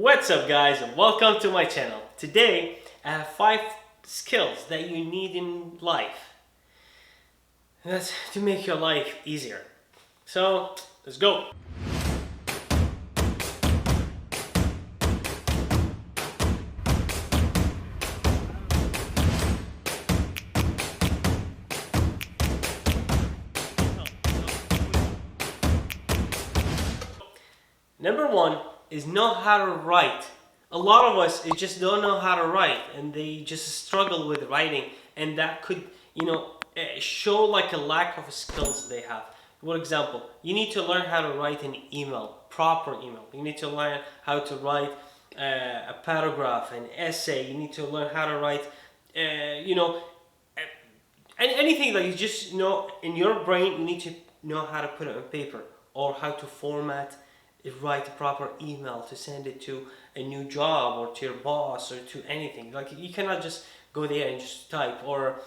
What's up guys, and welcome to my channel. Today I have 5 skills that you need in life. That's to make your life easier. So let's go. Number 1 is know how to write. A lot of us just don't know how to write, and they just struggle with writing, and that could, show like a lack of skills they have. For example, you need to learn how to write an email, proper email. You need to learn how to write a paragraph, an essay. You need to learn how to write, anything that you just know in your brain. You need to know how to put it on paper, or how to format, write a proper email to send it to a new job or to your boss or to anything. Like, you cannot just go there and just type, or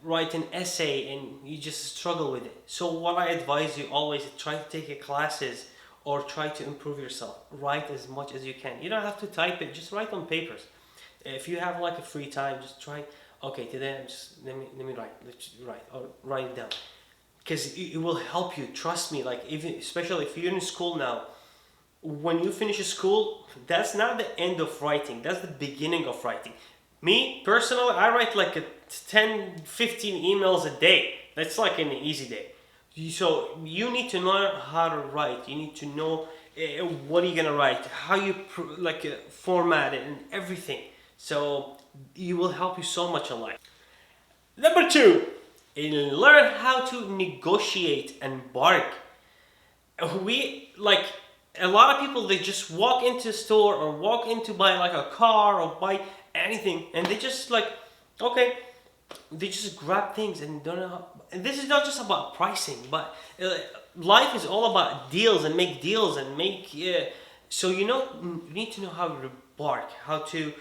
write an essay and you just struggle with it. So what I advise you always, try to take a classes or try to improve yourself. Write as much as you can. You don't have to type it, just write on papers. If you have like a free time, just try, okay, today I'm just let me write, or write it down, because it will help you. Trust me. Like, even especially if you're in school now, when you finish school, that's not the end of writing, that's the beginning of writing. Me personally, I write like 10-15 emails a day. That's like an easy day. So you need to know how to write. You need to know what are you gonna write, how you format it and everything. So it will help you so much in life. Number 2, learn how to negotiate and bargain. A lot of people, they just walk into a store or walk into buy like a car or buy anything, and they just okay, they just grab things and don't know how, and this is not just about pricing, but life is all about deals and make deals and make so you need to know how to bargain, how to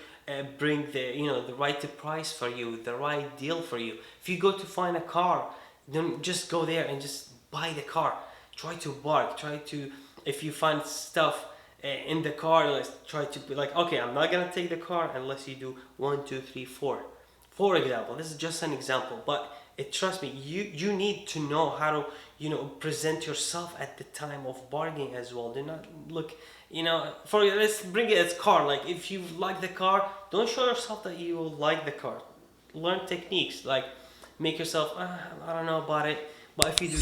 bring the right price for you, the right deal for you. If you go to find a car, don't just go there and just buy the car. Try to bargain. Try to, if you find stuff in the car, let's try to be like, okay, I'm not gonna take the car unless you do 1, 2, 3, 4. For example, this is just an example, but trust me, you need to know how to present yourself at the time of bargaining as well. Do not look, let's bring it as car. Like, if you like the car, don't show yourself that you like the car. Learn techniques, like make yourself, I don't know about it, but if you do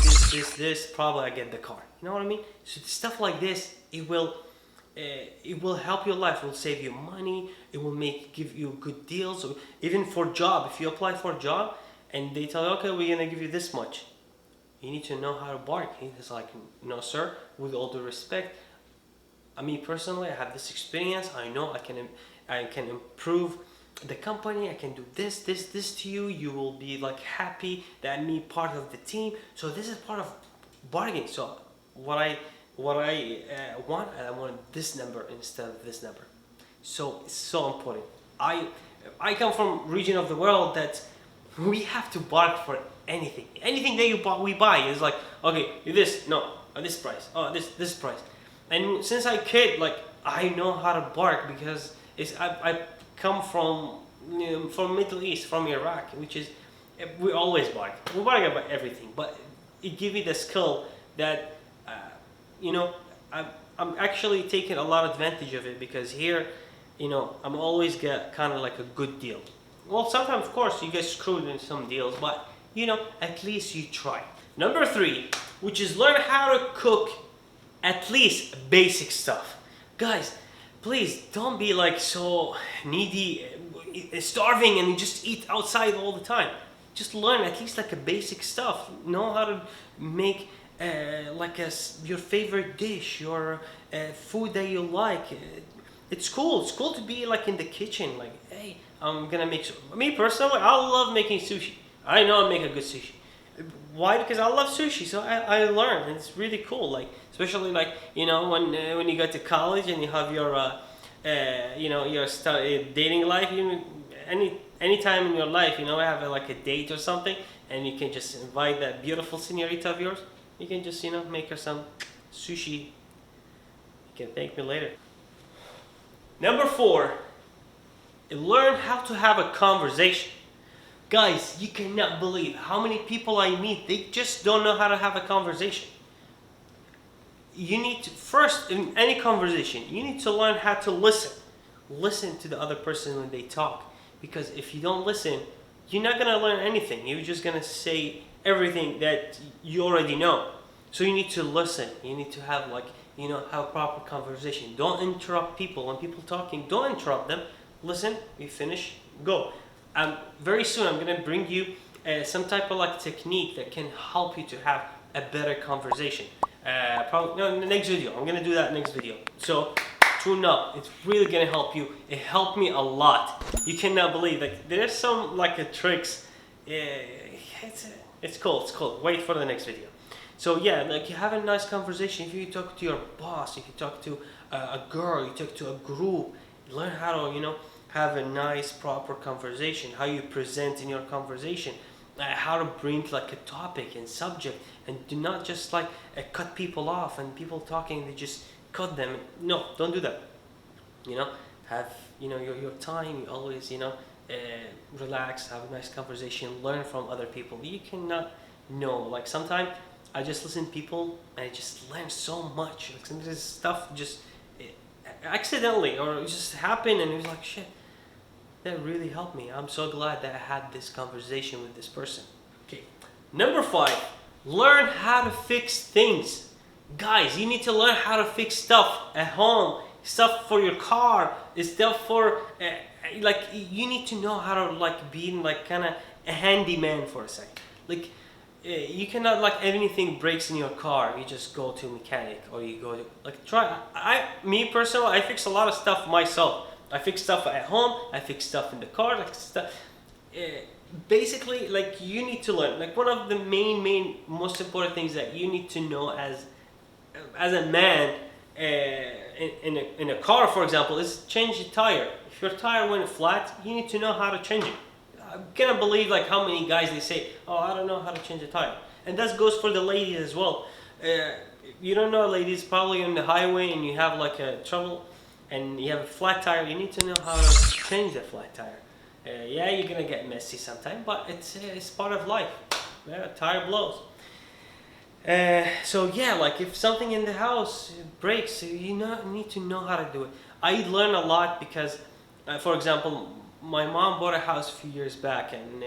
this, probably I get the car. You know what I mean? So stuff like this, it will help your life. It will save you money. It will give you good deals. So even for job, if you apply for a job and they tell you, okay, we're gonna give you this much, you need to know how to bargain. It's like, no sir, with all due respect, me personally, I have this experience. I know I can improve the company. I can do this to you. You will be like happy that me part of the team. So this is part of bargaining. So what I want, I want this number instead of this number. So it's so important. I come from region of the world that we have to bargain for anything. Anything that we buy is like, okay, this, no, this price, oh, this price. And since I kid, like, I know how to bargain, because I come from Middle East, from Iraq, which is, we always bargain. We bargain about everything, but it gives me the skill that I'm actually taking a lot of advantage of it, because here, I'm always get kind of like a good deal. Well, sometimes of course you get screwed in some deals, but at least you try. Number 3, which is learn how to cook at least basic stuff. Guys, please don't be like so needy, starving, and you just eat outside all the time. Just learn at least like a basic stuff. Know how to make your favorite dish, your food that you like. It's cool. It's cool to be like in the kitchen. Like, hey, I'm gonna make. Me personally, I love making sushi. I know I make a good sushi. Why? Because I love sushi. So I learn. And it's really cool. Like, especially like when you go to college and you have your your dating life. Any time in your life, have like a date or something, and you can just invite that beautiful señorita of yours. You can just make her some sushi. You can thank me later. Number 4, learn how to have a conversation. Guys, you cannot believe how many people I meet, they just don't know how to have a conversation. You need to, first, in any conversation, you need to learn how to listen. Listen to the other person when they talk. Because if you don't listen, you're not going to learn anything. You're just going to say everything that you already know. So you need to listen. You need to have have a proper conversation. Don't interrupt people. When people talking, don't interrupt them. Listen, we finish, go. Very soon I'm going to bring you some type of technique that can help you to have a better conversation. Probably no, in the next video. I'm going to do that next video. So tune up. It's really going to help you. It helped me a lot. You cannot believe there's some tricks. It's cool. It's cool. Wait for the next video. So yeah, you have a nice conversation. If you talk to your boss, if you talk to a girl, you talk to a group, learn how to have a nice proper conversation, how you present in your conversation, how to bring a topic and subject, and do not just cut people off, and people talking, they just cut them. No, don't do that. Have your time. You always relax, have a nice conversation, learn from other people. You cannot know, sometimes I just listen to people and I just learn so much. Some of this stuff just accidentally or it just happened, and it was shit, that really helped me. I'm so glad that I had this conversation with this person. Okay, number 5, learn how to fix things. Guys, you need to learn how to fix stuff at home, stuff for your car, stuff for you need to know how to being kind of a handyman for a second. You cannot anything breaks in your car, you just go to a mechanic, or you go to me personally, I fix a lot of stuff myself. I fix stuff at home, I fix stuff in the car, basically you need to learn. One of the main most important things that you need to know as a man in a car, for example, is change the tire. If your tire went flat, you need to know how to change it. I cannot believe how many guys they say, oh, I don't know how to change a tire. And that goes for the ladies as well. You don't know, ladies, probably on the highway and you have a trouble and you have a flat tire, you need to know how to change the flat tire. Yeah, you're gonna get messy sometimes, but it's part of life. Yeah, tire blows. So yeah, if something in the house breaks, you need to know how to do it. I learned a lot because, for example, my mom bought a house a few years back, and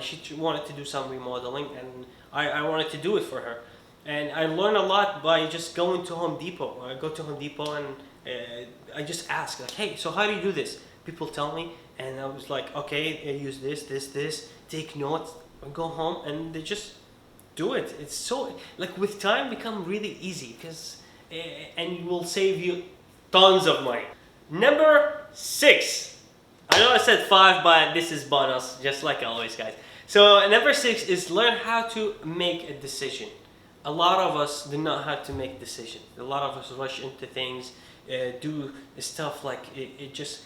she wanted to do some remodeling, and I wanted to do it for her. And I learned a lot by just going to Home Depot. I go to Home Depot and I just ask, hey, so how do you do this? People tell me, and I was okay, I use this, take notes, and go home, and they just do it. It's so, with time, become really easy, because, and it will save you tons of money. Number 6. I know I said 5, but this is bonus, just like always, guys. So number 6 is learn how to make a decision. A lot of us do not have to make decisions. A lot of us rush into things, do stuff it just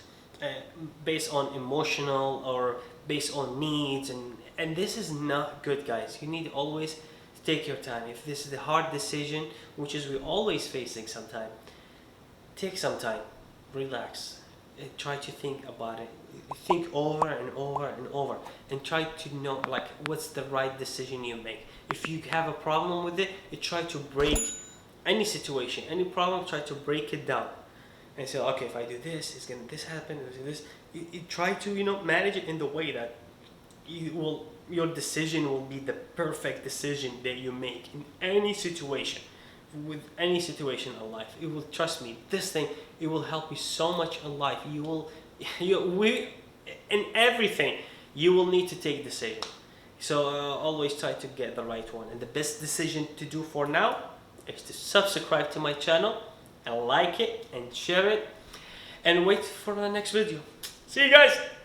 based on emotional or based on needs, and this is not good, guys. You need to always take your time. If this is a hard decision, which is we're always facing sometime, take some time, relax. Try to think about it. Think over and over and over, and try to know what's the right decision you make. If you have a problem with it, you try to break any situation, any problem. Try to break it down, and say, okay, if I do this, this happen. This. You try to manage it in the way that your decision will be the perfect decision that you make in any situation. With any situation in life, it will, trust me, this thing, it will help you so much in life. In everything, you will need to take decision. So always try to get the right one. And the best decision to do for now is to subscribe to my channel and like it and share it and wait for the next video. See you guys.